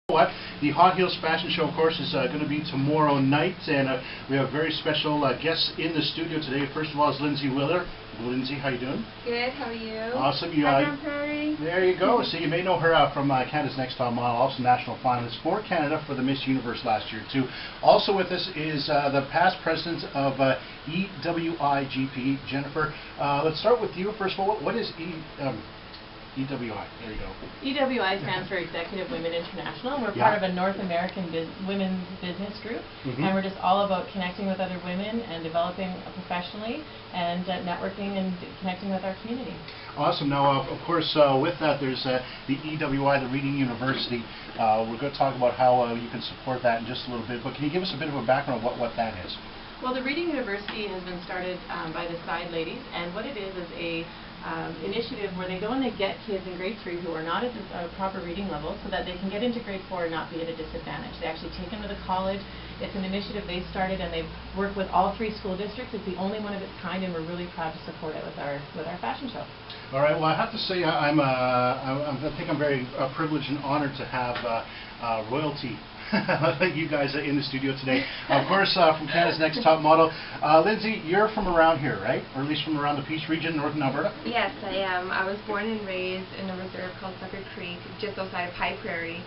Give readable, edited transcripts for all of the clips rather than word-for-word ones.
What? The Hot Heels Fashion Show, of course, is going to be tomorrow night, and we have very special guests in the studio today. First of all is Linsay Willier. Linsay, how you doing? Good, how are you? Awesome. There you go. So you may know her from Canada's Next Top Model, also national finalist for Canada for the Miss Universe last year, too. Also with us is the past president of EWIGP, Jennifer. Let's start with you. First of all, what is EWI? There you go. EWI stands for Executive Women International, and we're part of a North American women's business group, and we're just all about connecting with other women and developing professionally and networking and connecting with our community. Awesome. Now, of course, with that, there's the EWI, the Reading University. We're going to talk about how you can support that in just a little bit, but can you give us a bit of a background of what that is? Well, the Reading University has been started by the Side Ladies, and what it is a initiative where they go and they get kids in grade 3 who are not at the proper reading level so that they can get into grade 4 and not be at a disadvantage. They actually take them to the college. It's an initiative they started, and they work with all 3 school districts. It's the only one of its kind, and we're really proud to support it with our fashion show. All right. Well, I have to say I think I'm very privileged and honored to have royalty like you guys are in the studio today. Of course, from Canada's Next Top Model. Linsay, you're from around here, right? Or at least from around the Peace region, northern Alberta? Yes, I am. I was born and raised in a reserve called Sucker Creek, just outside of High Prairie.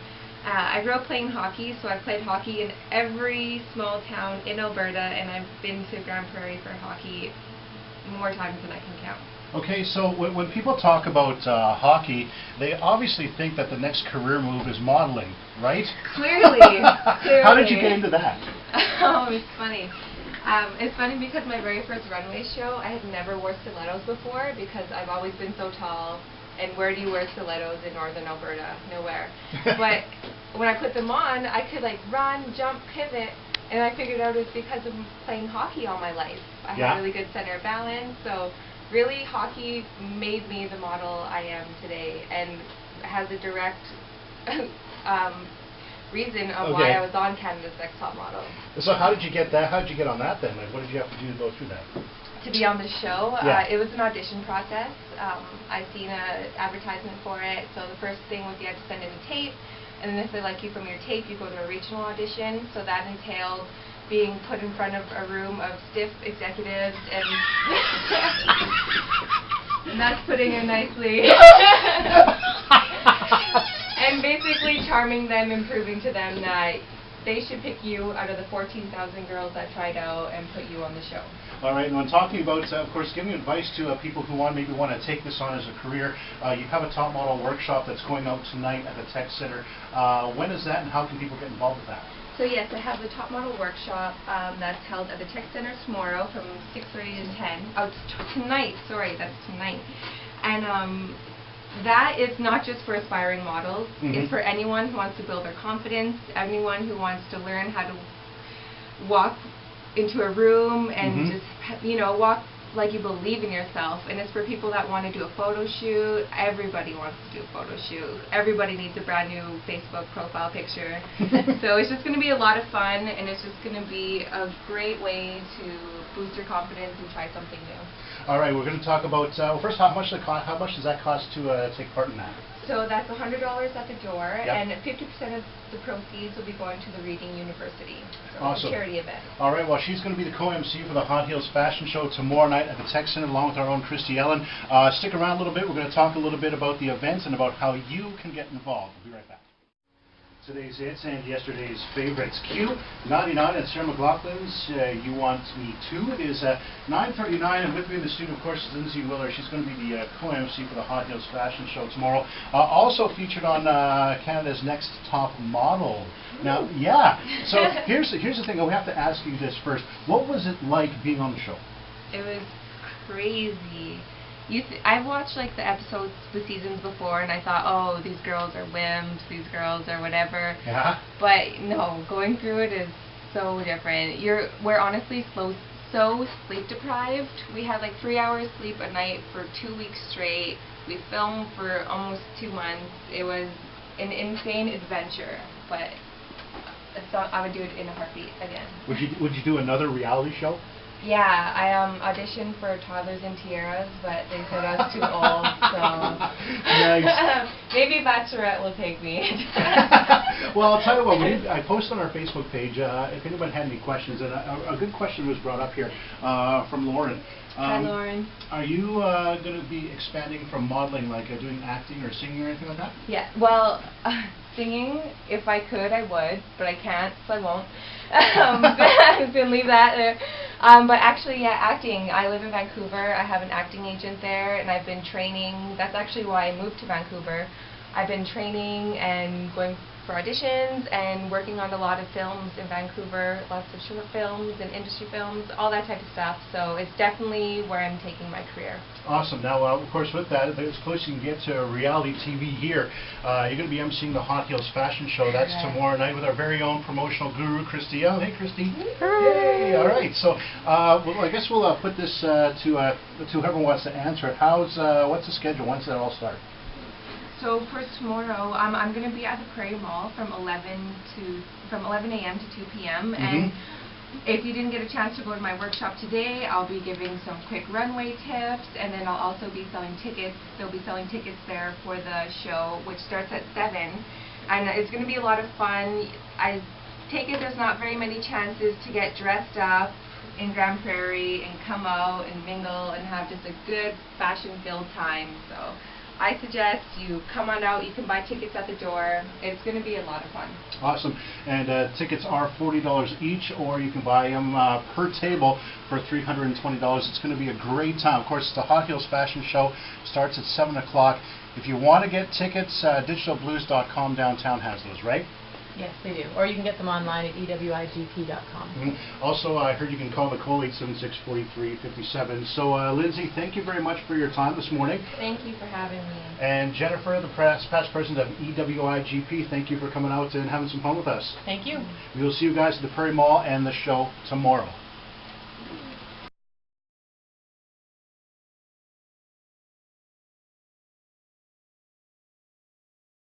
I grew up playing hockey, so I've played hockey in every small town in Alberta, and I've been to Grand Prairie for hockey more times than I can count. Okay, so when people talk about hockey, they obviously think that the next career move is modeling, right? Clearly. How did you get into that? Oh, it's funny. It's funny because my very first runway show, I had never wore stilettos before because I've always been so tall. And where do you wear stilettos in northern Alberta? Nowhere. But when I put them on, I could like run, jump, pivot, and I figured out it's because of playing hockey all my life. I had really good center of balance, so really, hockey made me the model I am today, and has a direct reason of why I was on Canada's Next Top Model. So how did you get that? How did you get on that then? Like, what did you have to do to go through that? To be on the show, it was an audition process. I seen an advertisement for it, so the first thing was you had to send in a tape, and then if they like you from your tape, you go to a regional audition. So that entailed being put in front of a room of stiff executives and and that's putting it nicely. And basically charming them and proving to them that they should pick you out of the 14,000 girls that tried out and put you on the show. All right, and when talking about, of course, giving advice to people who maybe want to take this on as a career, you have a top model workshop that's going out tonight at the Tech Center. When is that, and how can people get involved with that? So yes, I have the Top Model Workshop that's held at the Tech Center tomorrow from 6:30 to 10. Oh, it's tonight. Sorry, that's tonight. And that is not just for aspiring models. It's for anyone who wants to build their confidence, anyone who wants to learn how to walk into a room and just, you know, walk like you believe in yourself. And it's for people that want to do a photo shoot. Everybody wants to do a photo shoot. Everybody needs a brand new Facebook profile picture. So it's just going to be a lot of fun, and it's just going to be a great way to boost your confidence and try something new. All right, we're going to talk about, first, how much does that cost to take part in that? So that's $100 at the door, and 50% of the proceeds will be going to the Reading University. So awesome. It's a charity event. All right, well, she's going to be the co-MC for the Hot Heels Fashion Show tomorrow night at the Tech Center, along with our own Christy Ellen. Stick around a little bit. We're going to talk a little bit about the events and about how you can get involved. We'll be right back. Today's hits and yesterday's favorites. Q99 and Sarah McLaughlin's You Want Me Too. It is 9:39, and with me in the studio, of course, is Linsay Willier. She's going to be the co-MC for the Hot Heels Fashion Show tomorrow. Also featured on Canada's Next Top Model. Now, so here's the thing. We have to ask you this first. What was it like being on the show? It was crazy. I've watched like the episodes, the seasons before, and I thought, oh, these girls are wimps, these girls are whatever. Yeah. But no, going through it is so different. We're honestly so sleep deprived. We had like 3 hours sleep a night for 2 weeks straight. We filmed for almost 2 months. It was an insane adventure, but I would do it in a heartbeat again. Would you do another reality show? Yeah, I auditioned for Toddlers and Tiaras, but they said I was too old, so Nice. maybe Bachelorette will take me. Well, I'll tell you what, I posted on our Facebook page if anyone had any questions, and a good question was brought up here from Lauren. Hi, Lauren. Are you going to be expanding from modeling, like doing acting or singing or anything like that? Yeah, well, singing, if I could, I would, but I can't, so I won't. I'm going to leave that there. But actually, yeah, acting. I live in Vancouver. I have an acting agent there, and I've been training. That's actually why I moved to Vancouver. I've been training and going for auditions and working on a lot of films in Vancouver, lots of short films and industry films, all that type of stuff. So it's definitely where I'm taking my career. Awesome. Now, of course, with that, as close as you can get to reality TV here, you're going to be emceeing the Hot Heels Fashion Show. That's tomorrow night with our very own promotional guru, Christy Ellen. Hey, Christy. Yay! All right. So, well, I guess we'll put this to whoever wants to answer it. What's the schedule? When does that all start? So for tomorrow, I'm going to be at the Prairie Mall from 11 a.m. to 2 p.m. And if you didn't get a chance to go to my workshop today, I'll be giving some quick runway tips, and then I'll also be selling tickets. They'll be selling tickets there for the show, which starts at 7. And it's going to be a lot of fun. I take it there's not very many chances to get dressed up in Grand Prairie and come out and mingle and have just a good fashion-filled time. So I suggest you come on out. You can buy tickets at the door. It's going to be a lot of fun. Awesome. And tickets are $40 each, or you can buy them per table for $320. It's going to be a great time. Of course, the Hot Heels Fashion Show starts at 7 o'clock. If you want to get tickets, digitalblues.com downtown has those, right? Yes, they do. Or you can get them online at ewigp.com. Also, I heard you can call Nicole 876-4357. So, Linsay, thank you very much for your time this morning. Thank you for having me. And Jennifer, the past president of EWIGP, thank you for coming out and having some fun with us. Thank you. We will see you guys at the Prairie Mall and the show tomorrow.